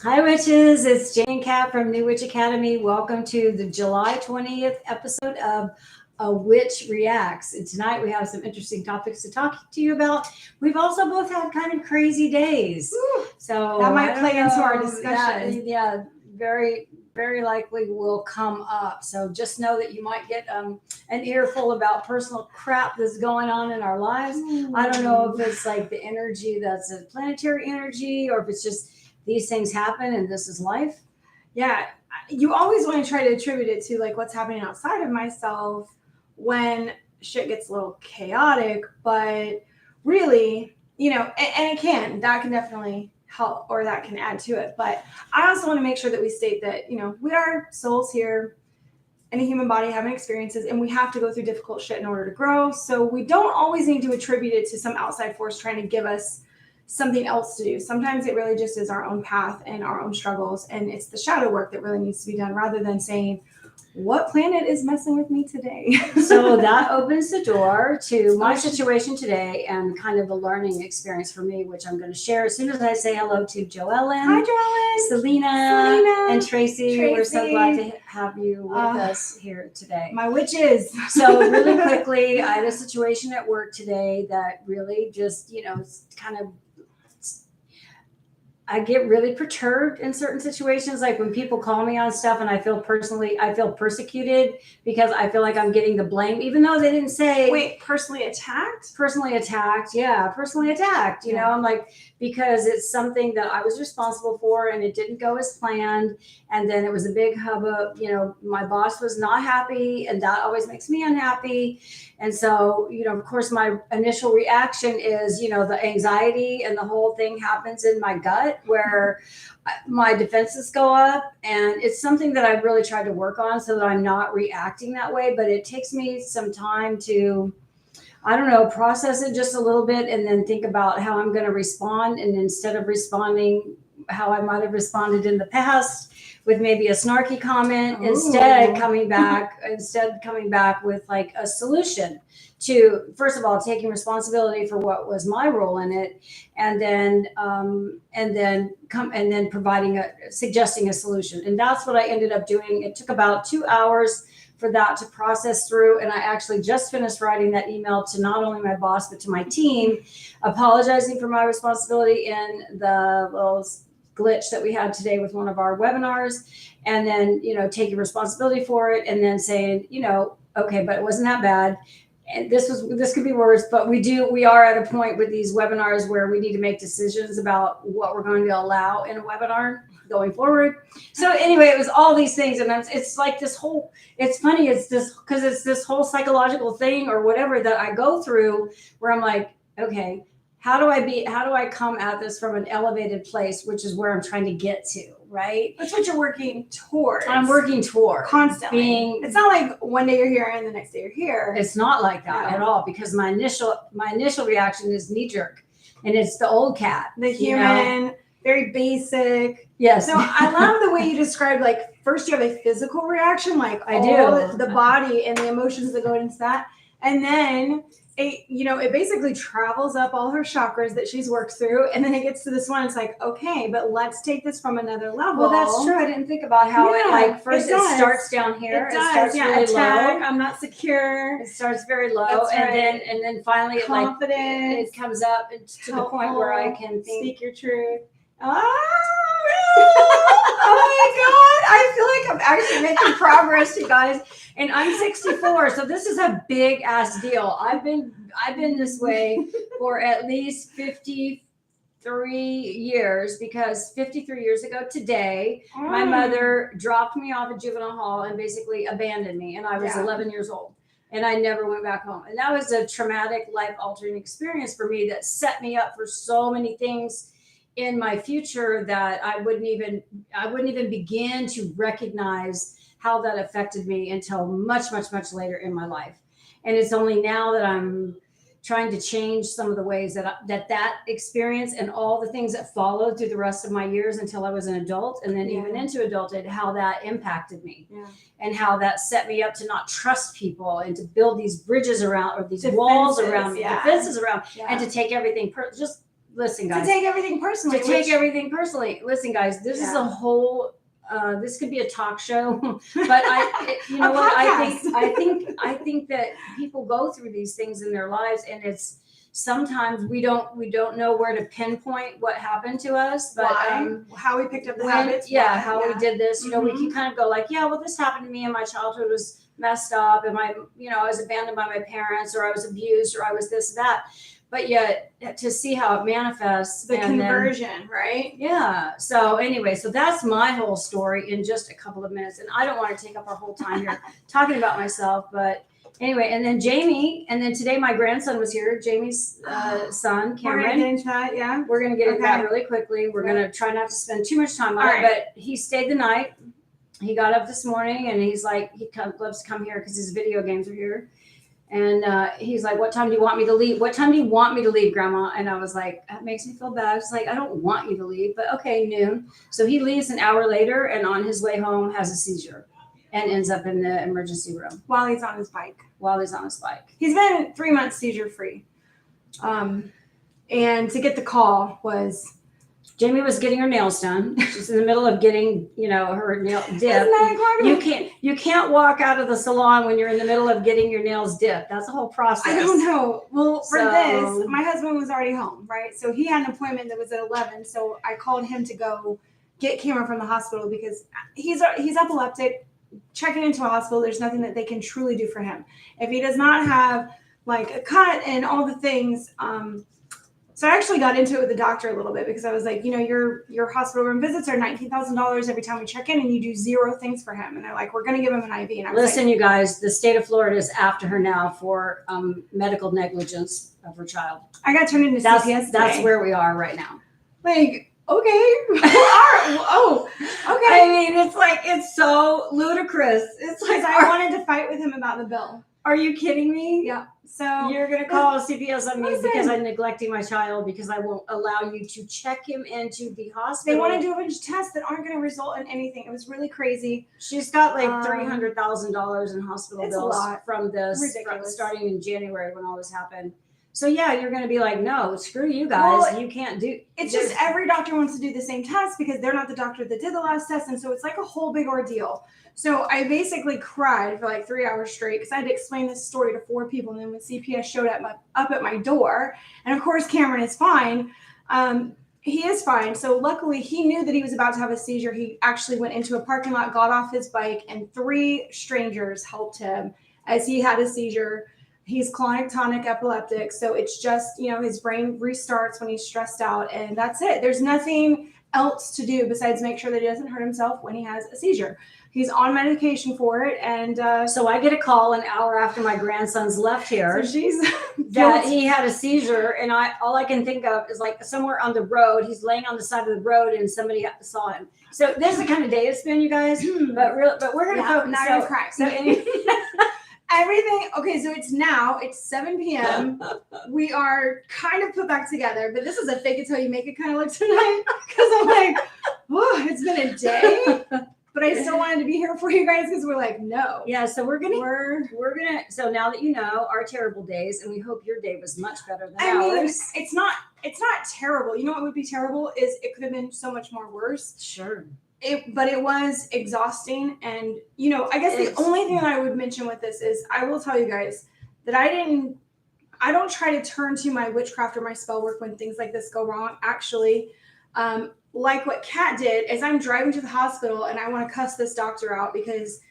Hi, witches. It's Jane Cat from New Witch Academy. Welcome to the July 20th episode of A Witch Reacts. And tonight we have some interesting topics to talk to you about. We've also both had kind of crazy days. Ooh, So that might play into our know. discussion. Yeah, very likely will come up. So just know that you might get an earful about personal crap that's going on in our lives. I don't know if it's like the energy that's a planetary energy or if it's just these things happen and this is life. Yeah, you always want to try to attribute it to like what's happening outside of myself when shit gets a little chaotic, but really, and that can definitely help or that can add to it. But I also want to make sure that we state that, we are souls here in a human body having experiences and we have to go through difficult shit in order to grow. So we don't always need to attribute it to some outside force trying to give us something else to do. Sometimes it really just is our own path and our own struggles, and it's the shadow work that really needs to be done rather than saying what planet is messing with me today. So that opens the door to my situation today and kind of a learning experience for me, which I'm going to share as soon as I say hello to Joellen. Hi, Joellen. Selena and Tracy. We're so glad to have you with us here today. My witches. So really quickly, I had a situation at work today that really just, kind of, I get really perturbed in certain situations, like when people call me on stuff and I feel persecuted because I feel like I'm getting the blame, even though they didn't say. Wait, personally attacked? Personally attacked. Yeah, personally attacked. You know, I'm like, because it's something that I was responsible for and it didn't go as planned. And then it was a big hubbub. My boss was not happy and that always makes me unhappy. And so, of course, my initial reaction is, the anxiety and the whole thing happens in my gut where my defenses go up. And it's something that I've really tried to work on so that I'm not reacting that way. But it takes me some time to, process it just a little bit and then think about how I'm going to respond. And instead of responding how I might have responded in the past with maybe a snarky comment, instead coming back with like a solution to, first of all, taking responsibility for what was my role in it, and then suggesting a solution. And that's what I ended up doing. It took about 2 hours for that to process through. And I actually just finished writing that email to not only my boss, but to my team, apologizing for my responsibility in the little glitch that we had today with one of our webinars, and then, taking responsibility for it and then saying, okay, but it wasn't that bad. And this could be worse, but we are at a point with these webinars where we need to make decisions about what we're going to allow in a webinar going forward. So anyway, it was all these things. And it's like it's funny. It's this whole psychological thing or whatever that I go through where I'm like, okay, how do I come at this from an elevated place, which is where I'm trying to get to, right? That's what you're working towards. I'm working toward constantly. It's not like one day you're here and the next day you're here. It's not like that at all, because my initial reaction is knee jerk, and it's the old cat, the human, very basic. Yes. No, I love the way you described, like, first you have a physical reaction, like I do the body and the emotions that go into that, and then it basically travels up all her chakras that she's worked through, and then it gets to this one. It's like, okay, but let's take this from another level. Well, that's true. I didn't think about how it starts down here. It starts really attack, low. I'm not secure. It starts very low, and then finally confidence. It comes up to the point where I can speak your truth. Oh my God. I feel like I'm actually making progress, you guys. And I'm 64, so this is a big ass deal. I've been this way for at least 53 years, because 53 years ago today, my mother dropped me off at juvenile hall and basically abandoned me, and I was 11 years old. And I never went back home. And that was a traumatic, life-altering experience for me that set me up for so many things in my future that I wouldn't even begin to recognize how that affected me until much, much, much later in my life. And it's only now that I'm trying to change some of the ways that experience and all the things that followed through the rest of my years until I was an adult, and then even into adulthood, how that impacted me and how that set me up to not trust people and to build these bridges around, or these walls around me, defenses around, and to take everything just listen, To guys. take everything personally. Listen, guys, this is Yeah. a whole. This could be a talk show, but you know A what? podcast. I think that people go through these things in their lives, and it's sometimes we don't know where to pinpoint what happened to us, but Why? How we picked up the habits. Yeah, why, how we did this. You know, we Mhm. can kind of go like, yeah, well, this happened to me, and my childhood was messed up, and I was abandoned by my parents, or I was abused, or I was this, that. But yet, to see how it manifests, The and conversion, right? yeah. So anyway, so that's my whole story in just a couple of minutes, and I don't want to take up our whole time here talking about myself, but anyway, and then Jamie, and then today my grandson was here, Jamie's son, Cameron. We're gonna get into that, yeah. We're gonna get into that Okay. really quickly. We're gonna try not to spend too much time on All it, right. but he stayed the night. He got up this morning, and he's like, loves to come here because his video games are here. And he's like, what time do you want me to leave? What time do you want me to leave, Grandma? And I was like, that makes me feel bad. It's like, I don't want you to leave, but okay, noon. So he leaves an hour later, and on his way home has a seizure and ends up in the emergency room While he's on his bike. He's been 3 months seizure free. And to get the call was, Jamie was getting her nails done. She's in the middle of getting, her nail dip. You can't walk out of the salon when you're in the middle of getting your nails dipped. That's a whole process. I don't know. Well, for this, my husband was already home, right? So he had an appointment that was at 11. So I called him to go get Cameron from the hospital because he's epileptic. Checking into a hospital, there's nothing that they can truly do for him. If he does not have like a cut and all the things, so I actually got into it with the doctor a little bit because I was like, your hospital room visits are $19,000 every time we check in, and you do 0 things for him. And they're like, we're going to give him an IV. And I was Listen, you guys, the state of Florida is after her now for medical negligence of her child. I got turned into CPS. That's where we are right now. Like, okay. Oh, okay. I mean, it's so ludicrous. It's like I wanted to fight with him about the bill. Are you kidding me? Yeah. So you're gonna call CPS on me listen, because I'm neglecting my child because I won't allow you to check him into the hospital. They want to do a bunch of tests that aren't going to result in anything. It was really crazy. She's got like $300,000 in hospital bills from this, starting in January when all this happened. So yeah, you're going to be like, no, screw you guys. Well, you can't do. It's just every doctor wants to do the same test because they're not the doctor that did the last test, and so it's like a whole big ordeal. So I basically cried for like 3 hours straight because I had to explain this story to 4 people, and then when CPS showed up at my door, and of course Cameron is fine. He is fine. So luckily he knew that he was about to have a seizure. He actually went into a parking lot, got off his bike, and 3 strangers helped him as he had a seizure. He's clonic tonic epileptic. So it's just, his brain restarts when he's stressed out, and that's it. There's nothing else to do besides make sure that he doesn't hurt himself when he has a seizure. He's on medication for it. And so I get a call an hour after my grandson's left here. So she's that he had a seizure, and all I can think of is like somewhere on the road. He's laying on the side of the road, and somebody saw him. So there's the kind of day it's been, you guys. But we're gonna focus. Not gonna cry. So everything. Okay, so it's 7 p.m. We are kind of put back together, but this is a fake it till you make it kind of look tonight because I'm like, oh, it's been a day. But I still wanted to be here for you guys because we're like, no. Yeah, so we're gonna so now that you know our terrible days, and we hope your day was much better than ours. I mean, it's not terrible. You know what would be terrible is it could have been so much more worse. Sure. But it was exhausting, and I guess the only thing that I would mention with this is I will tell you guys that I don't try to turn to my witchcraft or my spell work when things like this go wrong. Actually, like what Kat did, is I'm driving to the hospital and I want to cuss this doctor out because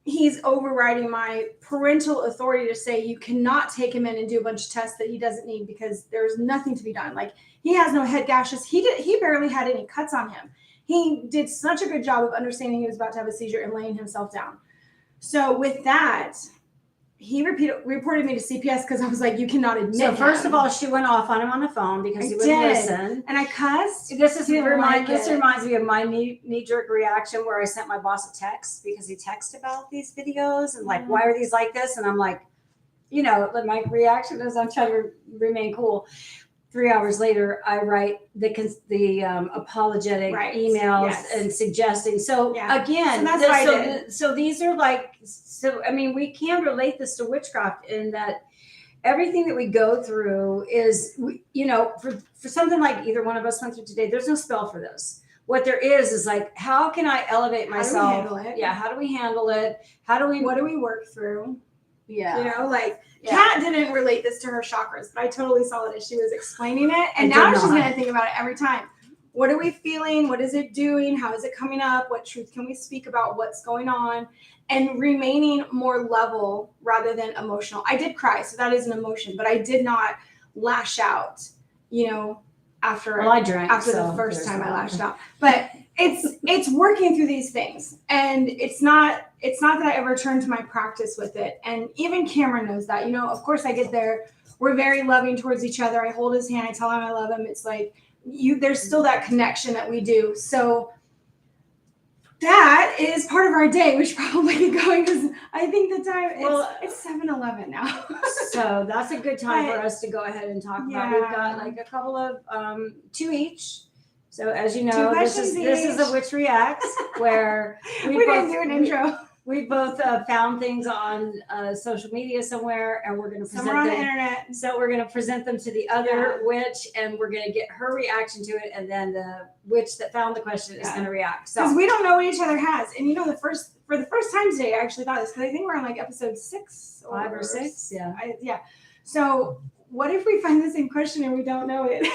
he's overriding my parental authority to say you cannot take him in and do a bunch of tests that he doesn't need because there's nothing to be done. Like, he has no head gashes. He barely had any cuts on him. He did such a good job of understanding he was about to have a seizure and laying himself down. So with that, he reported me to CPS because I was like, you cannot admit. So first of all, she went off on him on the phone because he wouldn't listen. And I cussed. This reminds me of my knee-jerk reaction where I sent my boss a text because he texted about these videos and like, why are these like this? And I'm like, my reaction is I'm trying to remain cool. 3 hours later, I write the apologetic emails and suggesting. So again, so that's what I did. So these are like, I mean, we can relate this to witchcraft in that everything that we go through is, for something like either one of us went through today, there's no spell for this. What there is like, how can I elevate myself? How do we handle it? Yeah. How do we handle it? What do we work through? Yeah. Like Kat didn't relate this to her chakras, but I totally saw it as she was explaining it. And now she's going to think about it every time. What are we feeling? What is it doing? How is it coming up? What truth can we speak about what's going on? And remaining more level rather than emotional. I did cry, so that is an emotion, but I did not lash out, after I drank after the first time I lashed out. But it's working through these things. And it's not that I ever turn to my practice with it. And even Cameron knows that. Of course I get there. We're very loving towards each other. I hold his hand, I tell him I love him. It's like there's still that connection that we do. So that is part of our day. We should probably get going because I think the time it's 7:11 now. So that's a good time for us to go ahead and talk about. We've got like a couple of 2 each. So as you know, this is a Witch Reacts where we didn't do an intro. We both found things on social media somewhere, and we're going to present them on the internet. So we're going to present them to the other witch, and we're going to get her reaction to it, and then the witch that found the question is going to react. So because we don't know what each other has, and for the first time today, I actually thought this because I think we're on like episode 6 or 5 or 6. Yeah. So what if we find the same question and we don't know it?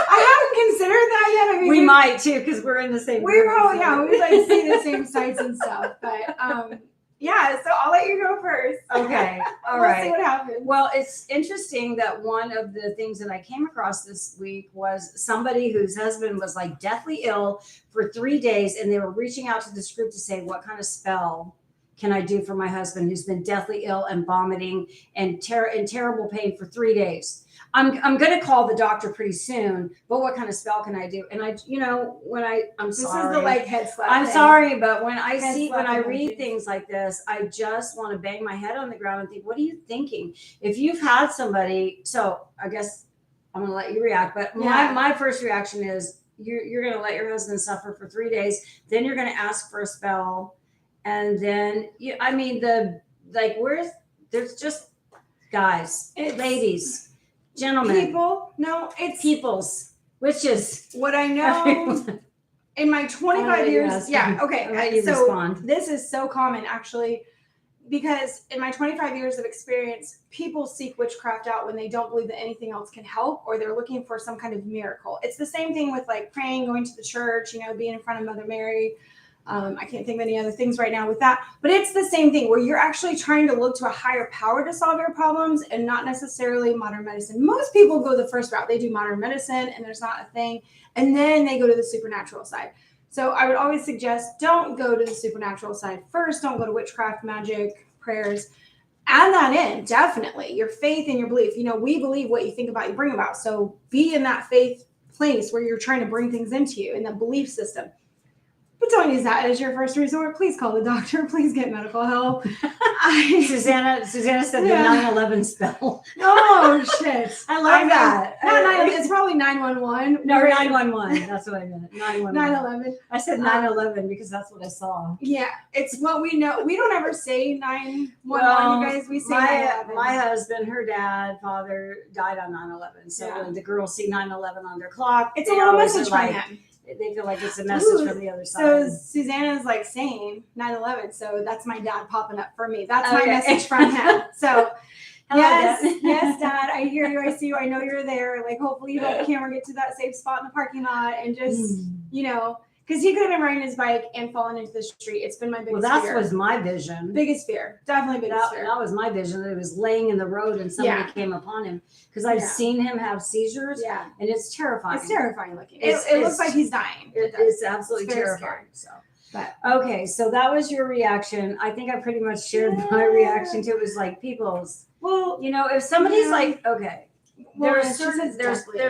I haven't considered that yet. I mean, we might too because we're in the same. We probably we like see the same sites and stuff, but so I'll let you go first. Okay, all right. We'll see what happens. Well, it's interesting that one of the things that I came across this week was somebody whose husband was like deathly ill for 3 days, and they were reaching out to this group to say, what kind of spell can I do for my husband who's been deathly ill and vomiting and in terrible pain for 3 days? I'm going to call the doctor pretty soon, but what kind of spell can I do? And I'm sorry. This is the like head slap. I'm sorry, but when I read things like this, I just want to bang my head on the ground and think, what are you thinking? If you've had somebody, so I guess I'm going to let you react, but my first reaction is you're going to let your husband suffer for 3 days. Then you're going to ask for a spell. And then, there's just guys, ladies, gentlemen, it's peoples, witches. What I know in my 25 years. Yeah. Okay. So respond. This is so common actually, because in my 25 years of experience, people seek witchcraft out when they don't believe that anything else can help, or they're looking for some kind of miracle. It's the same thing with like praying, going to the church, being in front of Mother Mary. I can't think of any other things right now with that, but it's the same thing where you're actually trying to look to a higher power to solve your problems and not necessarily modern medicine. Most people go the first route. They do modern medicine and there's not a thing. And then they go to the supernatural side. So I would always suggest don't go to the supernatural side first. Don't go to witchcraft, magic, prayers. Add that in, definitely. Your faith and your belief. We believe what you think about, you bring about. So be in that faith place where you're trying to bring things into you in the belief system. But don't use that as your first resort. Please call the doctor. Please get medical help. Susanna said the 9/11 spell. Oh, shit. I love that. Not 9/11. It's probably 911. No, 911. That's what I meant. 9/11. I said 9/11 because that's what I saw. Yeah, it's what we know. We don't ever say 911, you guys. We say 9/11. My husband, her dad, father died on 9/11. So when the girls see 9/11 on their clock, it's a little message from them. They feel like it's a message from the other side. So Susanna's like saying 9/11. So that's my dad popping up for me. That's my message from him. So yes, Dad, I hear you. I see you. I know you're there. Like, hopefully you help Cameron get to that safe spot in the parking lot and just, because he could have been riding his bike and fallen into the street. It's been my biggest fear. Well, that was my vision. Biggest fear. Definitely biggest fear. That was my vision, that he was laying in the road and somebody came upon him. Because I've seen him have seizures, and it's terrifying. It's terrifying looking. It looks like he's dying. It's absolutely terrifying. Okay, so that was your reaction. I think I pretty much shared my reaction to it. Was like people's. Well, if somebody's like, okay, there's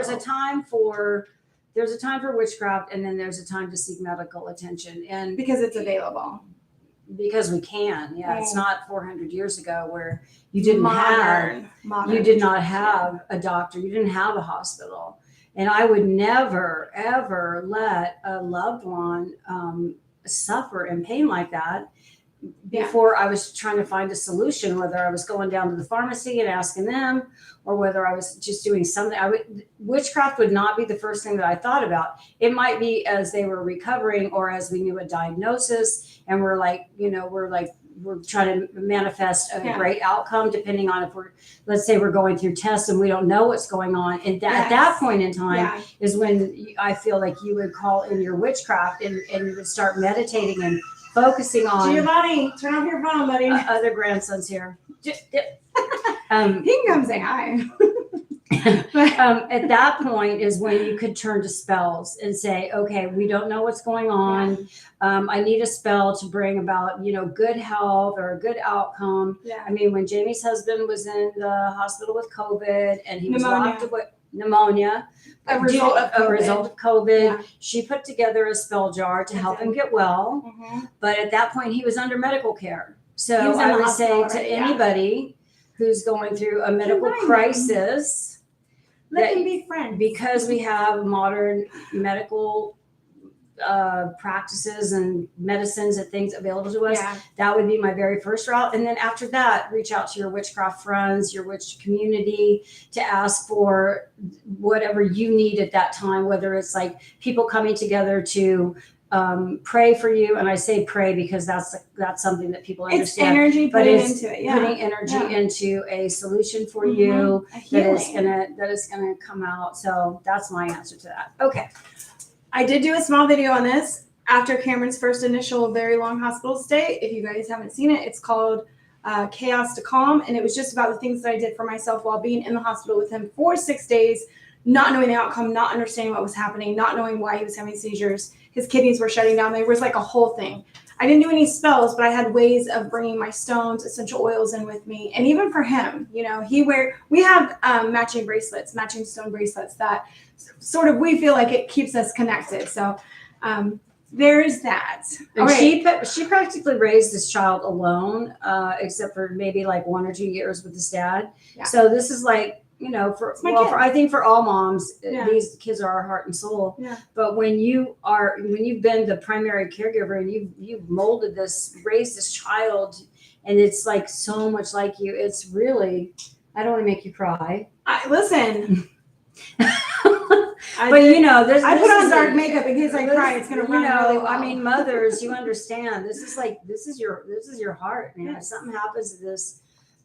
a time for witchcraft, and then there's a time to seek medical attention, and because it's available. Because we can, it's not 400 years ago where you did not have a doctor, you didn't have a hospital, and I would never ever let a loved one suffer in pain like that. before I was trying to find a solution, whether I was going down to the pharmacy and asking them, or whether I was just doing something. Witchcraft would not be the first thing that I thought about. It might be as they were recovering, or as we knew a diagnosis, and we're trying to manifest a great outcome, depending on if let's say we're going through tests and we don't know what's going on. And at that point in time is when I feel like you would call in your witchcraft, and you would start meditating and focusing on. Giovanni, turn off your phone, buddy. Other grandsons here. He can come say hi. At that point is when you could turn to spells and say, okay, we don't know what's going on. I need a spell to bring about, good health or a good outcome. I mean, when Jamie's husband was in the hospital with COVID and he was locked away, pneumonia, a result of COVID, she put together a spell jar to help him get well. But at that point, he was under medical care. So I would say to anybody who's going through a medical crisis, let them be friends. Because we have modern medical practices and medicines and things available to us, that would be my very first route. And then after that, reach out to your witchcraft friends, your witch community, to ask for whatever you need at that time, whether it's like people coming together to pray for you. And I say pray because that's something that people understand. It's energy putting into it. Putting energy into a solution for you that is gonna come out. So that's my answer to that. Okay. I did do a small video on this after Cameron's first initial very long hospital stay. If you guys haven't seen it, it's called Chaos to Calm. And it was just about the things that I did for myself while being in the hospital with him for 6 days, not knowing the outcome, not understanding what was happening, not knowing why he was having seizures. His kidneys were shutting down. There was like a whole thing. I didn't do any spells, but I had ways of bringing my stones, essential oils in with me. And even for him, we have matching bracelets, matching stone bracelets that sort of, we feel like it keeps us connected. So there is that. And she practically raised this child alone, except for maybe like 1 or 2 years with his dad. So this is like, I think for all moms, these kids are our heart and soul. But when you've been the primary caregiver and you've raised this child, and it's like so much like you, it's really, I don't want to make you cry. Listen. I put on dark makeup in case I cry. It's gonna run really well. I mean, mothers, you understand. This is your heart, man. If something happens to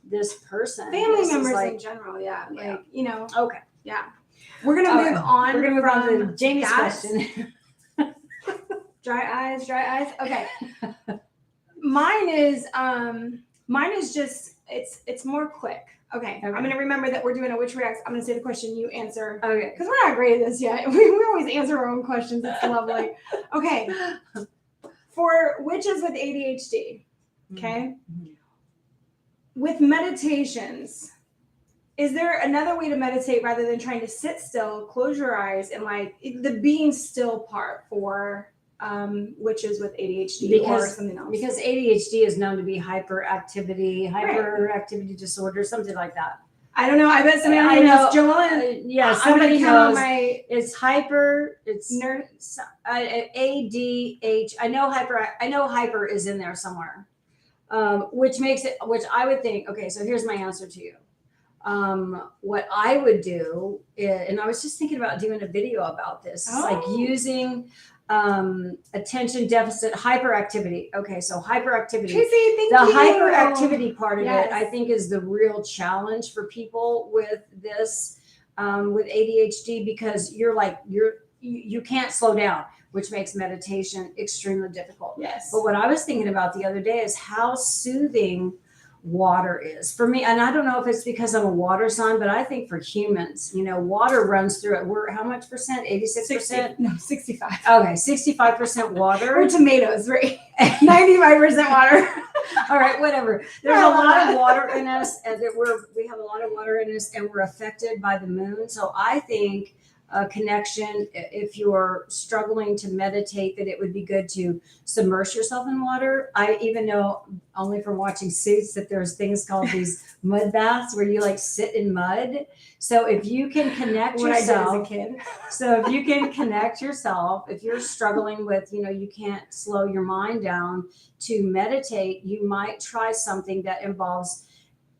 this person, family members in general, Okay, we're gonna move on. We're gonna move on to Jamie's question. Dry eyes. Okay. Mine is just it's more quick. Okay. I'm gonna remember that we're doing a witch reacts. I'm gonna say the question, you answer. Okay. Because we're not great at this yet. We always answer our own questions. It's lovely. Okay. For witches with ADHD, okay. With meditations, is there another way to meditate rather than trying to sit still, close your eyes, and like the being still part for witches with ADHD or something else? Because ADHD is known to be hyperactivity disorder, something like that. I don't know. I bet somebody knows. Joellen. Somebody knows. It's hyper. It's ADH. I know hyper is in there somewhere. Which I would think, okay, so here's my answer to you. What I would do is, and I was just thinking about doing a video about this, like using attention deficit hyperactivity. Okay, so hyperactivity. Tracy, hyperactivity part of it, I think, is the real challenge for people with this, with ADHD, because you can't slow down, which makes meditation extremely difficult. Yes. But what I was thinking about the other day is how soothing water is for me. And I don't know if it's because I'm a water sign, but I think for humans, water runs through it. We're how much percent? 86%? No, 65. Okay, 65% water. Or tomatoes, right? 95% water. All right, whatever. There's a lot of water in us, and we have a lot of water in us, and we're affected by the moon. So I think connection. If you're struggling to meditate, that it would be good to submerge yourself in water. I even know only from watching Suits that there's things called these mud baths where you like sit in mud. So if you can connect What I did yourself, as a kid. so if you can connect yourself, if you're struggling with, you can't slow your mind down to meditate, you might try something that involves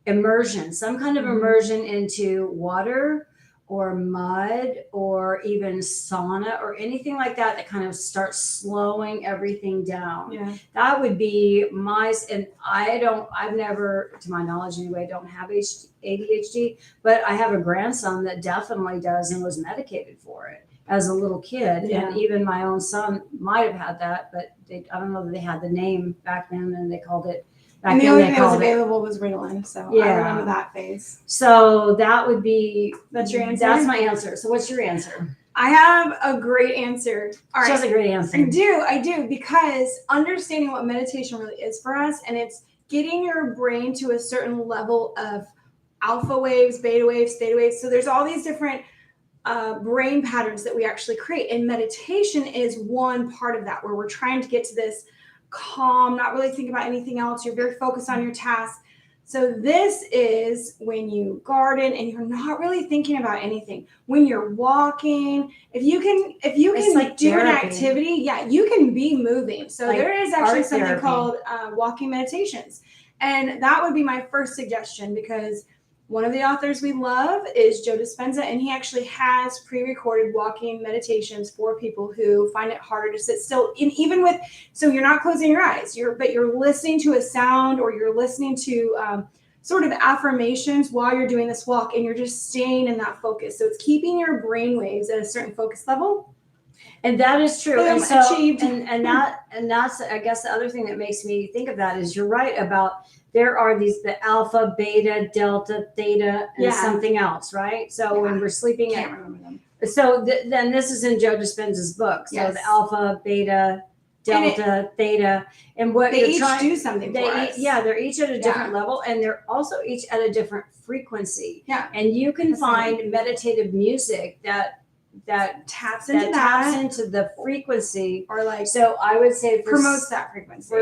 immersion, some kind of immersion into water or mud or even sauna or anything like that that kind of starts slowing everything down. Yeah. That would be and I've never, to my knowledge anyway, don't have ADHD, but I have a grandson that definitely does and was medicated for it as a little kid. Yeah. And even my own son might have had that, but I don't know that they had the name back then and they called it. And the only thing that was available was Ritalin, so I remember that phase. So that would be. That's your answer? That's my answer. So what's your answer? I have a great answer. All right. She has a great answer. I do, because understanding what meditation really is for us, and it's getting your brain to a certain level of alpha waves, beta waves, theta waves. So there's all these different brain patterns that we actually create, and meditation is one part of that, where we're trying to get to this calm, not really think about anything else. You're very focused on your task. So this is when you garden and you're not really thinking about anything. When you're walking, if you can like do therapy. an activity, you can be moving. So Like there is actually art something therapy. called walking meditations. And that would be my first suggestion, because one of the authors we love is Joe Dispenza, and he actually has pre-recorded walking meditations for people who find it harder to sit still. And even with, so you're not closing your eyes, but you're listening to a sound, or you're listening to sort of affirmations while you're doing this walk, and you're just staying in that focus. So it's keeping your brain waves at a certain focus level. And that is true. Boom, And so, achieved. and that's, I guess, the other thing that makes me think of that is you're right about there are the alpha, beta, delta, theta, and something else, right? So when we're sleeping, Can't remember them. So then this is in Joe Dispenza's book. So the alpha, beta, delta, theta, and what they each do something for us. Yeah, they're each at a different level, and they're also each at a different frequency. Yeah, and you can find meditative music that taps into the frequency, or like, so I would say promotes that frequency.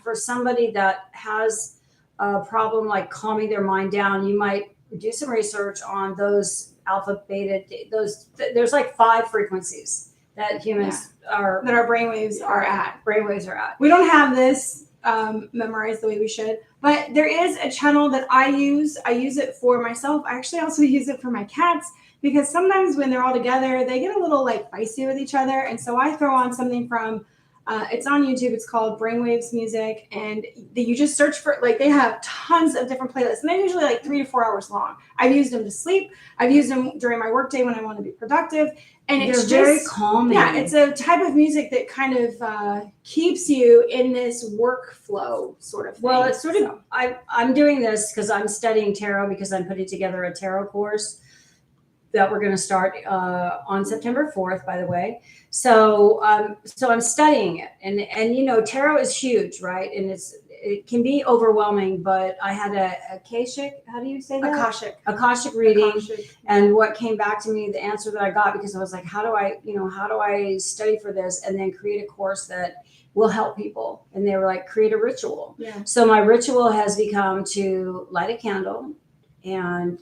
For somebody that has a problem like calming their mind down, you might do some research on those alpha, beta, there's like 5 frequencies that humans are, that our brainwaves are at. We We don't have this memorized the way we should, but there is a channel that I use. I use it for myself. I actually also use it for my cats, because sometimes when they're all together, they get a little like feisty with each other. And so I throw on something from, it's on YouTube. It's called Brainwaves Music. And you just search for, like, they have tons of different playlists. And they're usually like 3 to 4 hours long. I've used them to sleep. I've used them during my workday when I want to be productive. And it's very calming. Yeah, it's a type of music that kind of keeps you in this workflow sort of thing. Well, it's sort of, I'm doing this because I'm studying tarot, because I'm putting together a tarot course that we're going to start on September 4th, by the way. So I'm studying it, and tarot is huge, right? And it can be overwhelming, but I had a Akashic, how do you say that? Akashic reading. And what came back to me, the answer that I got, because I was like, how do I study for this and then create a course that will help people? And they were like, create a ritual. Yeah. So my ritual has become to light a candle and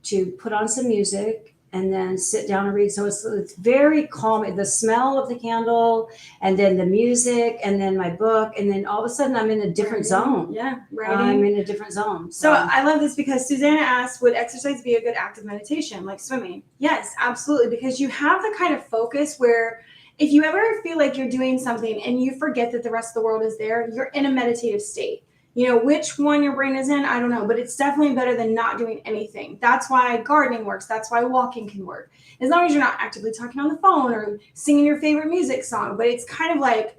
to put on some music and then sit down and read. So it's very calming. The smell of the candle, and then the music, and then my book, and then all of a sudden I'm in a different zone. Yeah, I'm in a different zone. So I love this, because Susanna asked, would exercise be a good act of meditation, like swimming? Yes, absolutely, because you have the kind of focus where if you ever feel like you're doing something and you forget that the rest of the world is there, you're in a meditative state. Which one your brain is in, I don't know, but it's definitely better than not doing anything. That's why gardening works. That's why walking can work. As long as you're not actively talking on the phone or singing your favorite music song, but it's kind of like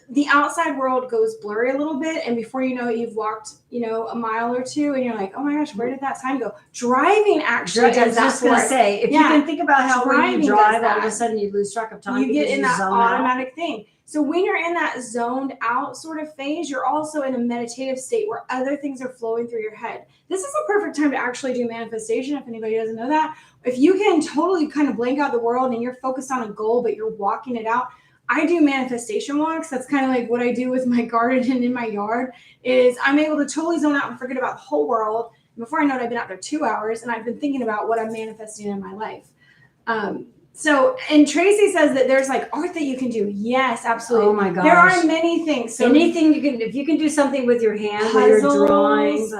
the outside world goes blurry a little bit, and before you know it, you've walked, a mile or two, and you're like, oh my gosh, where did that time go? Driving actually I does was that just going for to us. say, if you can think about how when Driving you does drive, all of a that. sudden you lose track of time. You get because in you that zone out. automatic thing. So when you're in that zoned out sort of phase, you're also in a meditative state where other things are flowing through your head. This is a perfect time to actually do manifestation, if anybody doesn't know that. If you can totally kind of blank out the world and you're focused on a goal, but you're walking it out. I do manifestation walks. That's kind of like what I do with my garden and in my yard, is I'm able to totally zone out and forget about the whole world. And before I know it, I've been out there 2 hours and I've been thinking about what I'm manifesting in my life. So, and Tracy says that there's like art that you can do. Yes, absolutely. Oh my gosh. There are many things. So anything you can, if you can do something with your hands, where you're drawing,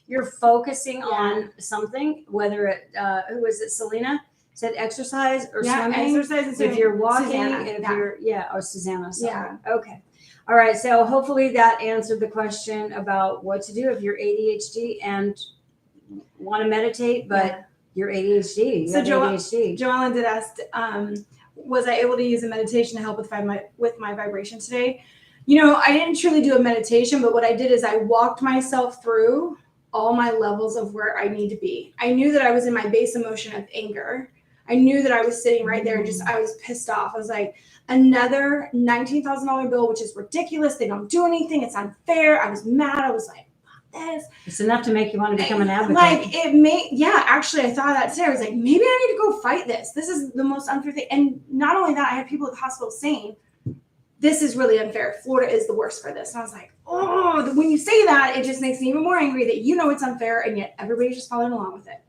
you're focusing on something, whether it, who was it, Selena? Said exercise or swimming. Exercise and swimming. If you're walking, Susanna, if you're, or Susanna. Sorry. Yeah. Okay. All right. So hopefully that answered the question about what to do if you're ADHD and want to meditate, but you're ADHD. So Joellen did ask, was I able to use a meditation to help with my vibration today? I didn't truly do a meditation, but what I did is I walked myself through all my levels of where I need to be. I knew that I was in my base emotion of anger. I knew that I was sitting right there and I was pissed off. I was like, another $19,000 bill, which is ridiculous. They don't do anything. It's unfair. I was mad. I was like, this. It's enough to make you want to become an advocate. Actually, I thought that today. I was like, maybe I need to go fight this. This is the most unfair thing. And not only that, I had people at the hospital saying, this is really unfair. Florida is the worst for this. And I was like, oh, when you say that, it just makes me even more angry that it's unfair and yet everybody's just following along with it.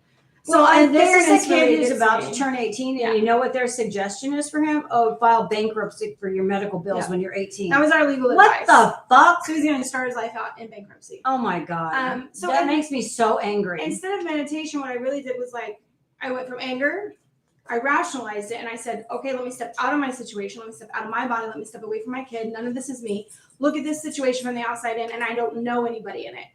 So, and this is a kid who's about to turn 18, and you know what their suggestion is for him? Oh, file bankruptcy for your medical bills when you're 18. That was our legal advice. What the fuck? So he's going to start his life out in bankruptcy. Oh my God. So that makes me so angry. Instead of meditation, what I really did was I went from anger, I rationalized it, and I said, okay, let me step out of my situation. Let me step out of my body. Let me step away from my kid. None of this is me. Look at this situation from the outside in, and I don't know anybody in it.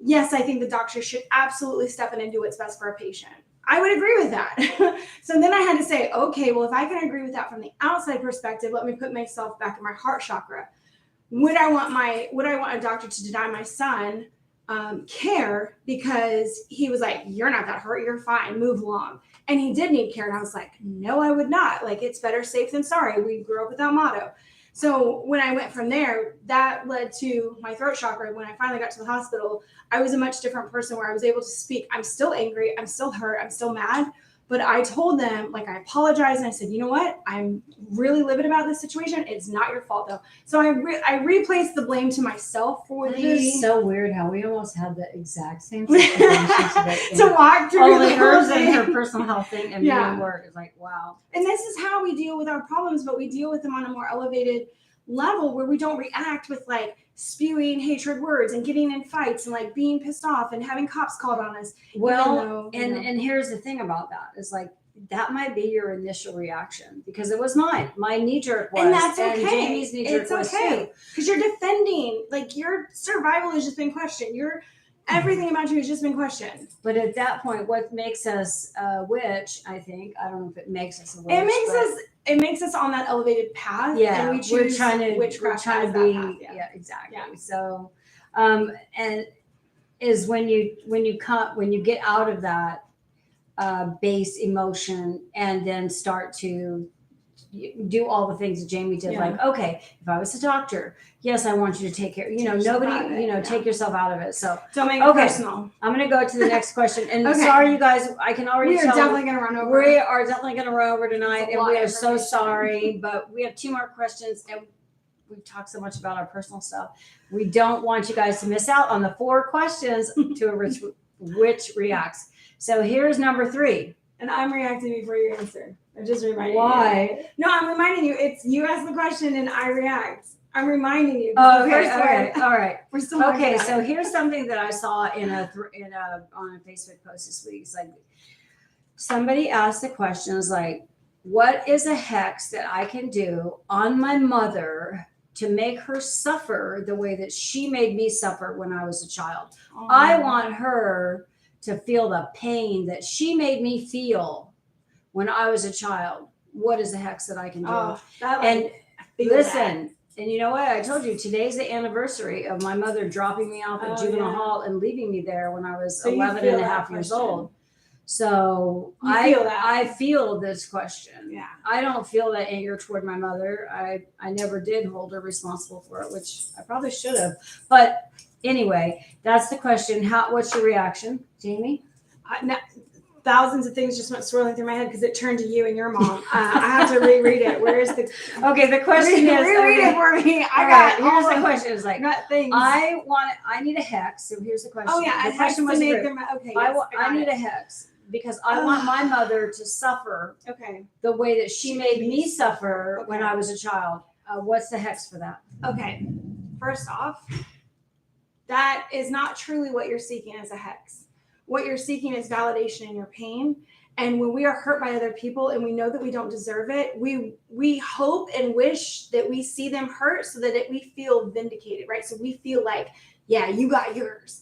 Yes, I think the doctor should absolutely step in and do what's best for a patient. I would agree with that. So then I had to say, okay, well, if I can agree with that from the outside perspective, let me put myself back in my heart chakra. Would I want a doctor to deny my son care because he was like, you're not that hurt, you're fine, move along. And he did need care. And I was like, no, I would not. Like, it's better safe than sorry. We grew up with that motto. So when I went from there, that led to my throat chakra. When I finally got to the hospital, I was a much different person where I was able to speak. I'm still angry. I'm still hurt. I'm still mad. But I told them, I apologized. And I said, you know what? I'm really livid about this situation. It's not your fault, though. So I replaced the blame to myself for It is so weird how we almost had the exact same situation today. To walk through only hers and her personal health thing and me and work. It's like, wow. And this is how we deal with our problems, but we deal with them on a more elevated level where we don't react with spewing hatred words and getting in fights and being pissed off and having cops called on us. Well, and here's the thing about that is that might be your initial reaction because it was mine. My knee jerk was, and that's okay. And Jamie's knee jerk was too. Because you're defending, your survival has just been questioned. Everything about you has just been questioned. But at that point, what makes us a witch? I think I don't know if it makes us a witch. It makes us on that elevated path. Yeah, and we choose witchcraft. We're trying to be. Path, yeah, exactly. Yeah. So, and is when you get out of that base emotion and then start to do all the things that Jamie did. Okay, if I was a doctor, yes, I want you to take care. Take yourself out of it. So don't make it personal. I'm going to go to the next question. And sorry, you guys, I can already tell. Definitely going to run over. We are definitely going to run over tonight, and we are so sorry. But we have 2 more questions, and we've talked so much about our personal stuff. We don't want you guys to miss out on the 4 questions to a witch reacts. So here's number 3. And I'm reacting before you answer. I just reminded you. Why? No, I'm reminding you. It's you ask the question and I react. I'm reminding you. Oh, okay. All right. We're still okay. So here's something that I saw on a Facebook post this week. It's somebody asked the question, what is a hex that I can do on my mother to make her suffer the way that she made me suffer when I was a child? Oh. I want her to feel the pain that she made me feel when I was a child. What is a hex that I can do? Listen, And you know what? I told you today's the anniversary of my mother dropping me off at juvenile hall and leaving me there when I was 11 and a half years old. So I feel this question. Yeah. I don't feel that anger toward my mother. I never did hold her responsible for it, which I probably should have. But anyway, that's the question. What's your reaction, Jamie? Thousands of things just went swirling through my head because it turned to you and your mom. I have to reread it. Where is the? Okay, the question is. Reread it for me. Here's the question. It's like things. I need a hex. So here's the question. Oh yeah, the question was okay. Yes, I need a hex because I want my mother to suffer. Okay. The way that she made me suffer when I was a child. What's the hex for that? Okay. First off, that is not truly what you're seeking as a hex. What you're seeking is validation in your pain. And when we are hurt by other people and we know that we don't deserve it, we hope and wish that we see them hurt so that we feel vindicated, right? So we feel like, yeah, you got yours.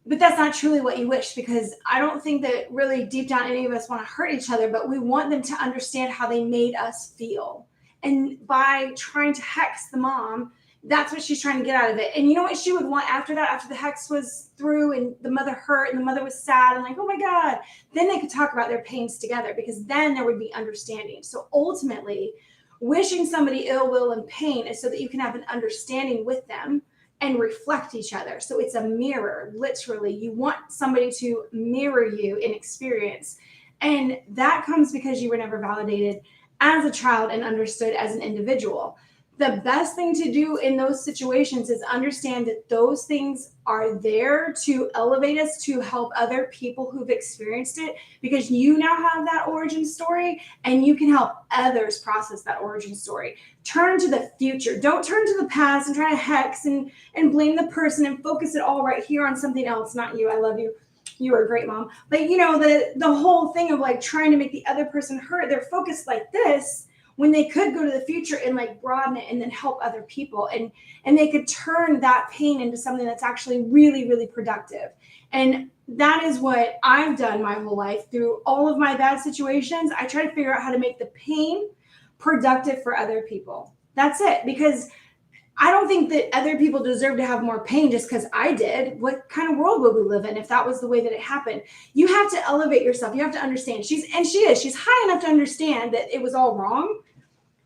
But that's not truly what you wish, because I don't think that really deep down any of us want to hurt each other, but we want them to understand how they made us feel. And by trying to hex the mom, that's what she's trying to get out of it. And you know what she would want after that, after the hex was through and the mother hurt and the mother was sad and like, oh my God, then they could talk about their pains together, because then there would be understanding. So ultimately, wishing somebody ill will and pain is so that you can have an understanding with them and reflect each other. So it's a mirror, literally. You want somebody to mirror you in experience. And that comes because you were never validated as a child and understood as an individual. The best thing to do in those situations is understand that those things are there to elevate us, to help other people who've experienced it, because you now have that origin story and you can help others process that origin story. Turn to the future. Don't turn to the past and try to hex and blame the person and focus it all right here on something else. Not you. I love you. You are a great mom. But you know, the whole thing of like trying to make the other person hurt, they're focused like this, when they could go to the future and like broaden it and then help other people. And they could turn that pain into something that's actually really, really productive. And that is what I've done my whole life through all of my bad situations. I try to figure out how to make the pain productive for other people. That's it. Because I don't think that other people deserve to have more pain just because I did. What kind of world would we live in if that was the way that it happened? You have to elevate yourself. You have to understand. She's high enough to understand that it was all wrong.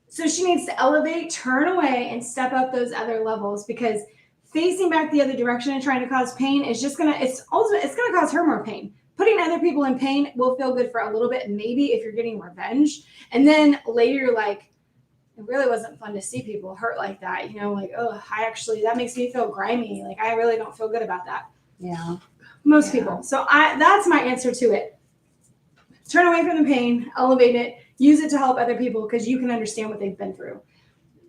So she needs to elevate, turn away, and step up those other levels, because facing back the other direction and trying to cause pain is just it's gonna cause her more pain. Putting other people in pain will feel good for a little bit, maybe if you're getting revenge. And then later you're like, it really wasn't fun to see people hurt like that. You know, like, oh, that makes me feel grimy. Like, I really don't feel good about that. Yeah. Most people. So that's my answer to it. Turn away from the pain, elevate it, use it to help other people, because you can understand what they've been through.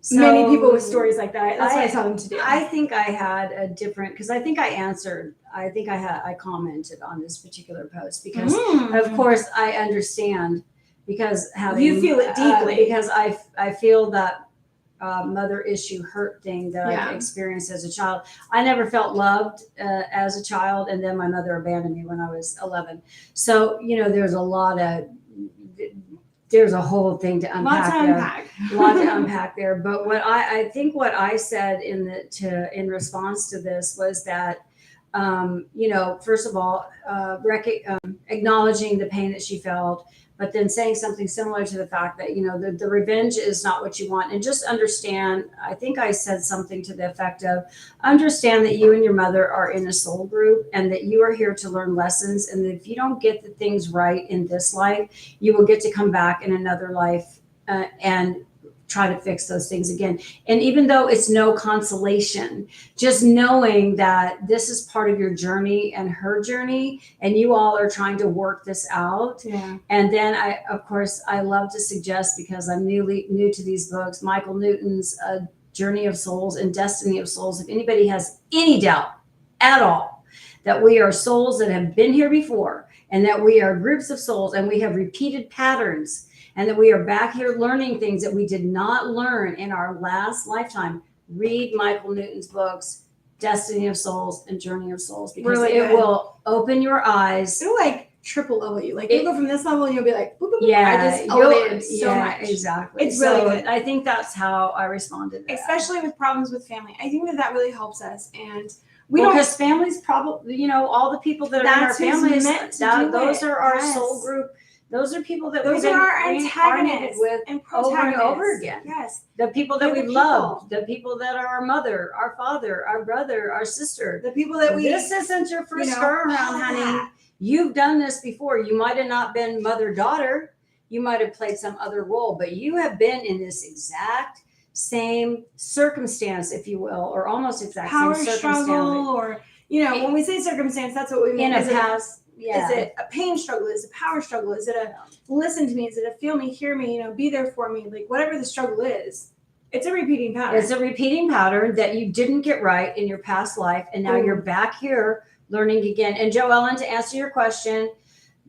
So many people with stories like that. That's what I tell them to do. I think I had a different, because I think I answered. I think I commented on this particular post because, of course, I understand, because you feel it deeply, because I feel that mother issue hurt thing that I experienced as a child. I never felt loved as a child, and then my mother abandoned me when I was 11. So there's a whole thing to unpack. Lot to unpack there. But what I think what I said in response to this was that first of all, acknowledging the pain that she felt, but then saying something similar to the fact that, the revenge is not what you want. And just understand, I think I said something to the effect of, understand that you and your mother are in a soul group and that you are here to learn lessons. And that if you don't get the things right in this life, you will get to come back in another life and try to fix those things again. And even though it's no consolation, just knowing that this is part of your journey and her journey, and you all are trying to work this out. Yeah. And then I love to suggest, because I'm new to these books, Michael Newton's Journey of Souls and Destiny of Souls. If anybody has any doubt at all that we are souls that have been here before, and that we are groups of souls and we have repeated patterns, and that we are back here learning things that we did not learn in our last lifetime, read Michael Newton's books, Destiny of Souls and Journey of Souls, because it will open your eyes. It'll triple level you. Like, you'll go from this level and you'll be like, boop, boop, boop. Yeah, I just elevated so much. Exactly. It's really So good. I think that's how I responded to that. Especially with problems with family. I think that really helps us. And we because families probably, all the people that are in our That's who's families, meant to do those it. are our Yes. soul group. Those are people that those we've are been our reincarnated antagonists with and over and over protagonists. again. Yes. The people that They're we've the loved, the people that are our mother, our father, our brother, our sister. The people that we This isn't your first go around, all honey. that. You've done this before. You might have not been mother-daughter. You might have played some other role, but you have been in this exact same circumstance, if you will, or almost exact power same struggle, circumstance. or when we say circumstance, that's what we mean. In a past, Is it a pain struggle? Is it a power struggle? Is it a listen to me? Is it a feel me, hear me, be there for me? Like, whatever the struggle is, it's a repeating pattern. It's a repeating pattern that you didn't get right in your past life, and now you're back here learning again. And Joellen, to answer your question,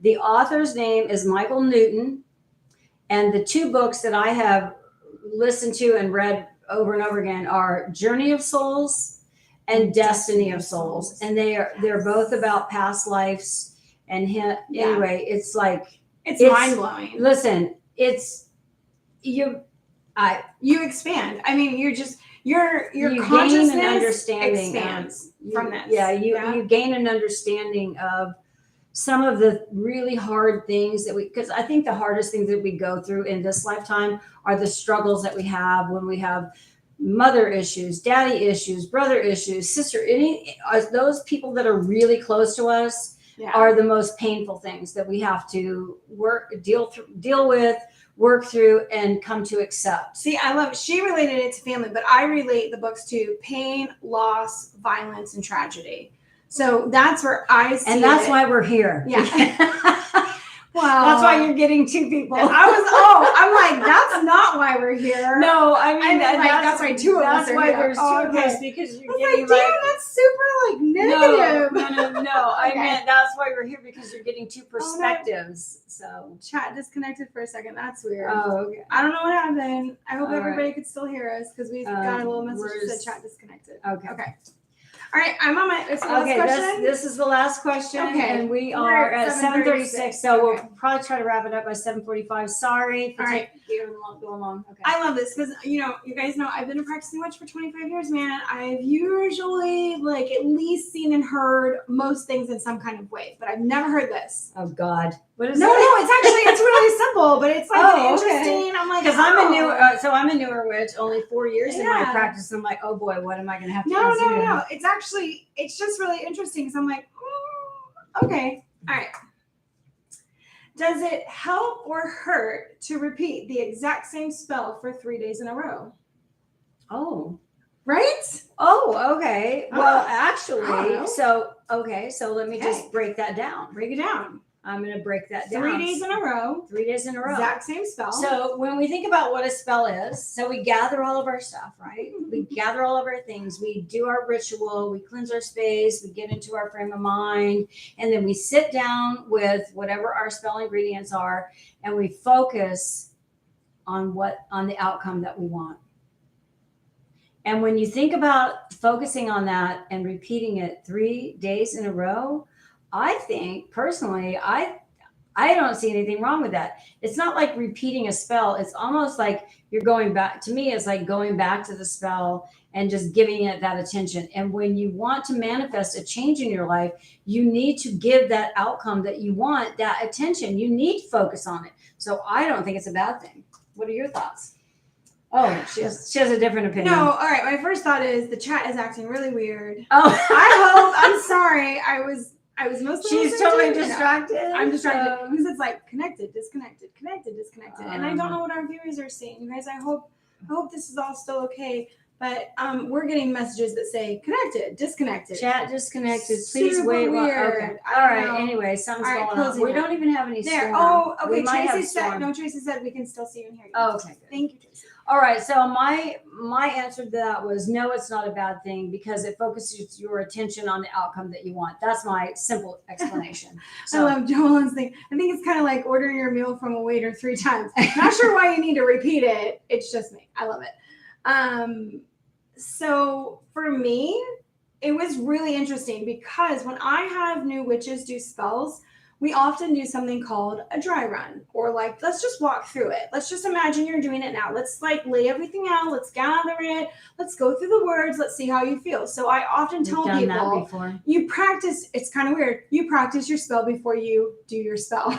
the author's name is Michael Newton, and the two books that I have listened to and read over and over again are Journey of Souls and Destiny of Souls, and they're both about past lives. And anyway, it's like it's mind blowing. Listen, you expand. I mean, your you consciousness gain an understanding expands from this. Yeah, you gain an understanding of some of the really hard things because I think the hardest things that we go through in this lifetime are the struggles that we have when we have mother issues, daddy issues, brother issues, sister. Those people that are really close to us are the most painful things that we have to deal with, work through, and come to accept. See, I love it. She related it to family, but I relate the books to pain, loss, violence, and tragedy. So that's where I see it. And that's why we're here. Yeah. Wow. That's why you're getting two people. I'm like, that's not why we're here. No, I mean, that's why two of us are here. That's why here. there's two of us, because you're getting damn, that's super negative. No. I meant that's why we're here, because you're getting two perspectives. So chat disconnected for a second. That's weird. Oh, okay. I don't know what happened. I hope All everybody right. could still hear us, because we got a little message that said chat disconnected. Okay. All right, I'm on my last question. This is the last question, and we We're are at at 7:36, so we'll probably try to wrap it up by 7:45. Sorry for going long. Okay. I love this because you guys know I've been a practicing witch for 25 years, man. I've usually at least seen and heard most things in some kind of way, but I've never heard this. Oh God, what is No, it's really simple, but it's interesting. I'm like, because I'm a newer witch, only 4 years in my practice. I'm like, oh boy, what am I going to have to do? No. It's just really interesting because I'm like, okay, all right. Does it help or hurt to repeat the exact same spell for 3 days in a row? Oh. Right? Oh, okay. Well, actually, so let me just break that down. Break it down. I'm going to break that down. 3 days in a row. 3 days in a row. Exact same spell. So when we think about what a spell is, so we gather all of our stuff, right? We gather all of our things. We do our ritual. We cleanse our space. We get into our frame of mind. And then we sit down with whatever our spell ingredients are, and we focus on the outcome that we want. And when you think about focusing on that and repeating it 3 days in a row, I think personally, I don't see anything wrong with that. It's not like repeating a spell. It's almost like you're going back. To me, it's like going back to the spell and just giving it that attention. And when you want to manifest a change in your life, you need to give that outcome that you want that attention. You need to focus on it. So I don't think it's a bad thing. What are your thoughts? Oh, she has a different opinion. No, all right. My first thought is the chat is acting really weird. Oh, I'm sorry. I was mostly. She's totally distracted. I'm distracted because it's like connected, disconnected, and I don't know what our viewers are saying. You guys, I hope this is all still okay. But we're getting messages that say connected, disconnected, chat disconnected. Please super wait. Weird. Okay. All right. Anyway, something's going on. We don't even have any storm. Oh, okay. Tracy said we can still see you and hear you. Oh, okay. Good. Thank you, Tracy. All right. So my answer to that was no, it's not a bad thing because it focuses your attention on the outcome that you want. That's my simple explanation. So, I love Joel's thing. I think it's kind of like ordering your meal from a waiter 3 times. Not sure why you need to repeat it. It's just me. I love it. So for me, it was really interesting because when I have new witches do spells, we often do something called a dry run, or like, let's just walk through it. Let's just imagine you're doing it now. Let's like lay everything out. Let's gather it. Let's go through the words. Let's see how you feel. So I often We've tell done that people, before. you practice, it's kind of weird. You practice your spell before you do your spell.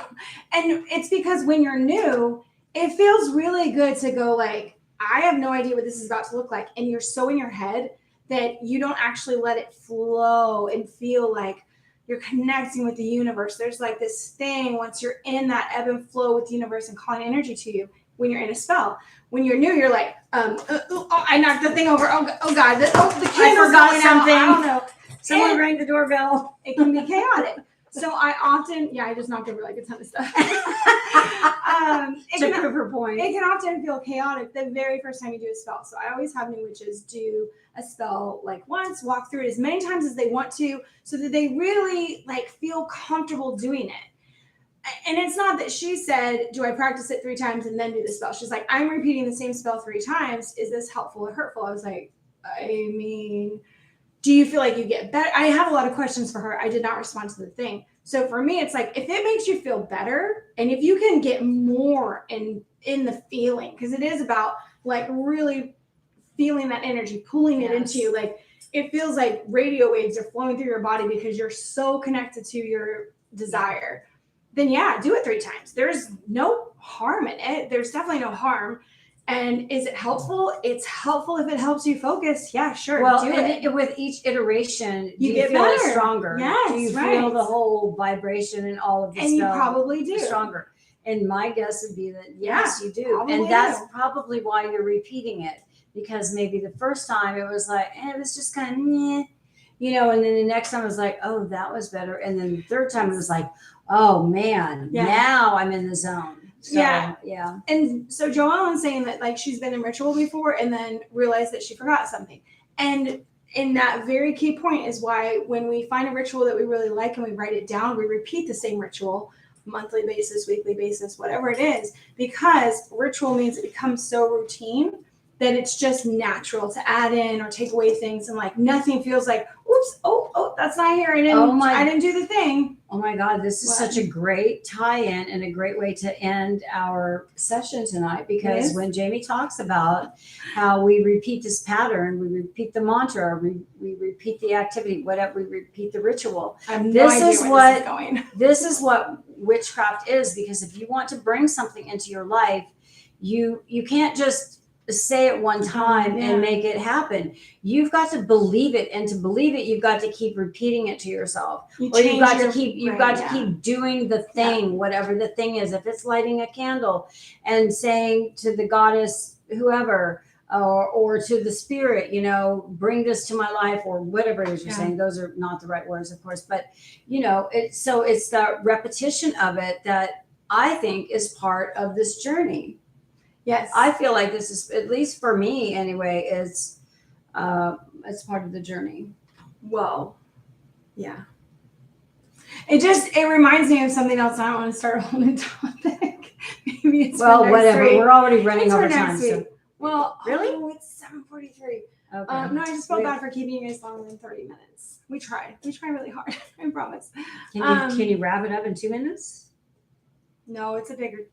And it's because when you're new, it feels really good to go like, I have no idea what this is about to look like. And you're so in your head that you don't actually let it flow and feel like you're connecting with the universe. There's like this thing once you're in that ebb and flow with the universe and calling energy to you when you're in a spell. When you're new, you're like, I knocked the thing over. Oh God, the candle's going out. I don't know. Someone rang the doorbell. It can be chaotic. So I often, I just knocked over like a ton of stuff. To prove her point. It can often feel chaotic the very first time you do a spell. So I always have new witches do a spell like once, walk through it as many times as they want to, so that they really like feel comfortable doing it. And it's not that she said, do I practice it 3 times and then do the spell? She's like, I'm repeating the same spell 3 times. Is this helpful or hurtful? I was like, I mean, do you feel like you get better? I have a lot of questions for her. I did not respond to the thing. So for me, it's like, if it makes you feel better, and if you can get more in the feeling, because it is about like really feeling that energy, pulling it into you. Like it feels like radio waves are flowing through your body because you're so connected to your desire. Then do it 3 times. There's no harm in it. There's definitely no harm. And is it helpful? It's helpful if it helps you focus. Yeah, sure. Well, do it. With each iteration, You do you get feel it better. stronger? Yes, do you right. feel the whole vibration and all of the And you probably do. stronger? And my guess would be that yes, you do. probably And that's do. probably why you're repeating it, because maybe the first time it was like, it was just kind of meh, and then the next time it was like, oh, that was better. And then the third time it was like, oh man, now I'm in the zone. So, yeah. And so Joellen's saying that like she's been in ritual before and then realized that she forgot something. And in that very key point is why when we find a ritual that we really like and we write it down, we repeat the same ritual monthly basis, weekly basis, whatever it is, because ritual means it becomes so routine that it's just natural to add in or take away things, and like nothing feels like, oops, oh, that's not here. I didn't do the thing. Oh my God, this is such a great tie-in and a great way to end our session tonight, because when Jamie talks about how we repeat this pattern, we repeat the mantra, we repeat the activity, whatever, we repeat the ritual. I have no idea where this is going. This is what witchcraft is, because if you want to bring something into your life, you can't just say it one time and make it happen. You've got to believe it, and to believe it, you've got to keep repeating it to yourself. You've got to keep doing the thing, whatever the thing is. If it's lighting a candle and saying to the goddess, whoever, or to the spirit, bring this to my life, or whatever it is you're saying. Those are not the right words, of course, but it's the repetition of it that I think is part of this journey. Yes. I feel like this is, at least for me anyway, it's part of the journey. Well, yeah. It reminds me of something else. I don't want to start a whole new topic. Maybe it's whatever. Week. We're already running over time. So. Well, really? It's 7:43. Okay. No, I just felt bad for keeping you guys longer than 30 minutes. We tried. We tried really hard. I promise. Can you wrap it up in 2 minutes? No, it's a bigger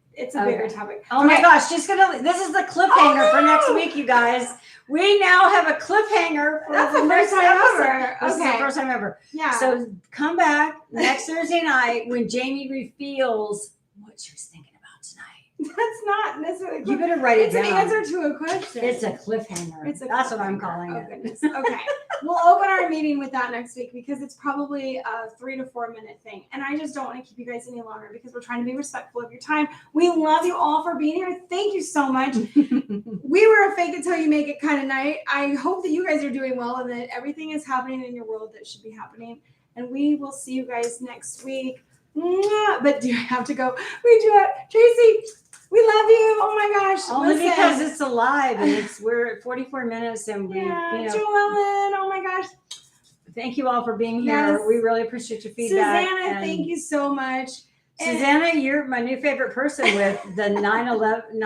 topic. Oh my gosh, this is the cliffhanger for next week, you guys. We now have a cliffhanger for the first time ever. This is the first time ever. Yeah. So come back next Thursday night when Jamie reveals what she was thinking about tonight. That's not necessarily. You better write it down. It's an answer to a question. It's a cliffhanger. That's what I'm calling it. Goodness. Okay. We'll open our meeting with that next week, because it's probably a 3 to 4 minute thing. And I just don't want to keep you guys any longer, because we're trying to be respectful of your time. We love you all for being here. Thank you so much. We were a fake it till you make it kind of night. I hope that you guys are doing well and that everything is happening in your world that should be happening. And we will see you guys next week. But do I have to go? We do it. Tracy, we love you. Oh my gosh. Only because it's alive, and we're at 44 minutes, and Joellen, oh my gosh. Thank you all for being here. Yes. We really appreciate your feedback. Susanna, thank you so much. Susanna, you're my new favorite person with the 911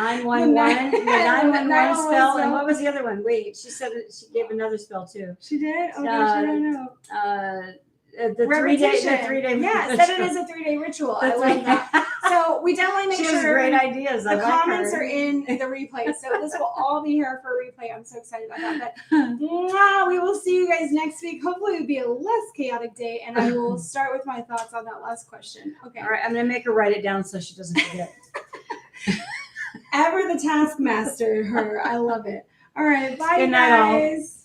spell. And what was the other one? Wait, she said she gave another spell too. She did? Oh gosh, I don't know. the 3 day, repetition. the 3 day. Yeah, set it as a 3-day ritual. That's I love that. So we definitely make She has sure great ideas. I the like comments her. are in the replay. So this will all be here for replay. I'm so excited about that. But we will see you guys next week. Hopefully it'll be a less chaotic day. And I will start with my thoughts on that last question. Okay. All right, I'm gonna make her write it down so she doesn't forget. Ever the taskmaster, her. I love it. All right. Bye, Good night, all. guys.